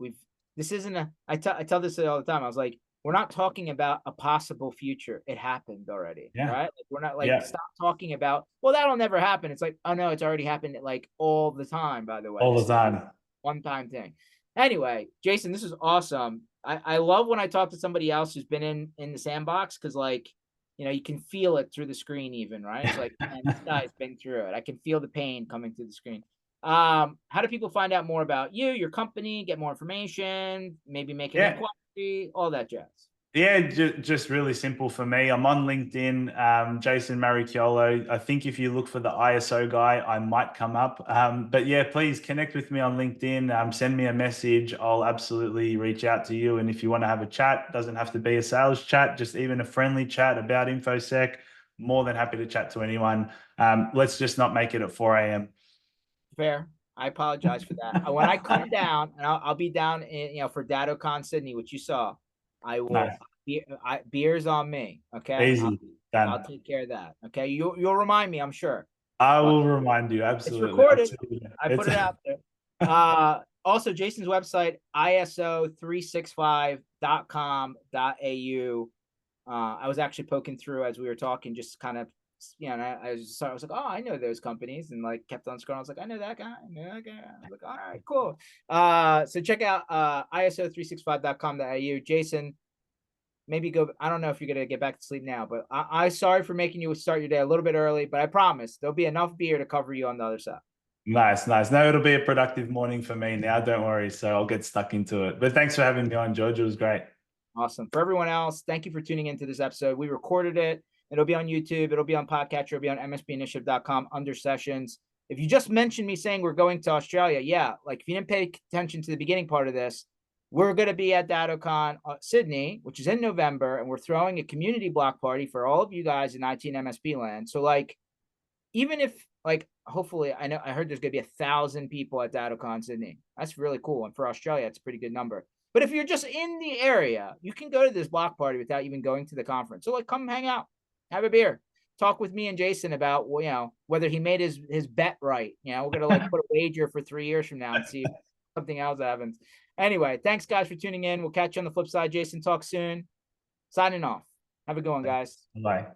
this isn't I tell this all the time. I was like, we're not talking about a possible future. It happened already, Yeah, right? Like, we're not like, yeah, stop talking about, well, that'll never happen. It's like, oh no, it's already happened like all the time, by the way. all This the is time. one time thing. Anyway, Jason, this is awesome. I love when I talk to somebody else who's been in the sandbox, because like, you can feel it through the screen even, right? It's like, man, this guy's been through it. I can feel the pain coming through the screen. How do people find out more about you, your company, get more information, maybe make an Yeah. inquiry, all that jazz? Yeah, just really simple for me. I'm on LinkedIn, Jason Maricchiolo. I think if you look for the ISO guy, I might come up. But yeah, please connect with me on LinkedIn. Send me a message. I'll absolutely reach out to you. And if you want to have a chat, doesn't have to be a sales chat, just even a friendly chat about InfoSec. More than happy to chat to anyone. Let's just not make it at 4 a.m. Fair. I apologize for that. When I come down, and I'll be down in, for DattoCon Sydney, which you saw, I will Nice. beers on me. Okay. Easy. I'll Done. take care of that. Okay. You'll remind me, I'm sure. I Uh, will remind you. it's Absolutely. I'll recorded. see you there. I put it out there. Also Jason's website, ISO365.com.au. I was actually poking through as we were talking, just kind of, and I was like, oh, I know those companies, and like kept on scrolling. I was like, I know that guy. I know that guy. I was like, all right, cool. So check out ISO365.com.au. Jason, maybe go. I don't know if you're gonna get back to sleep now, but I sorry for making you start your day a little bit early, but I promise there'll be enough beer to cover you on the other side. Nice, nice. No, it'll be a productive morning for me now. Don't worry. So I'll get stuck into it. But thanks for having me on, George. It was great. Awesome. For everyone else, thank you for tuning into this episode. We recorded it. It'll be on YouTube. It'll be on Podcatcher. It'll be on mspinitiative.com under sessions. If you just mentioned me saying we're going to Australia, yeah, like if you didn't pay attention to the beginning part of this, we're going to be at DattoCon Sydney, which is in November, and we're throwing a community block party for all of you guys in IT and MSP land. So like, even if like, hopefully, I heard there's going to be 1,000 people at DattoCon Sydney. That's really cool. And for Australia, it's a pretty good number. But if you're just in the area, you can go to this block party without even going to the conference. So like, come hang out, have a beer, talk with me and Jason about, whether he made his bet right. We're gonna like put a wager for 3 years from now and see if something else happens. Anyway, thanks guys for tuning in. We'll catch you on the flip side. Jason, talk soon. Signing off. Have a good one, guys. Bye.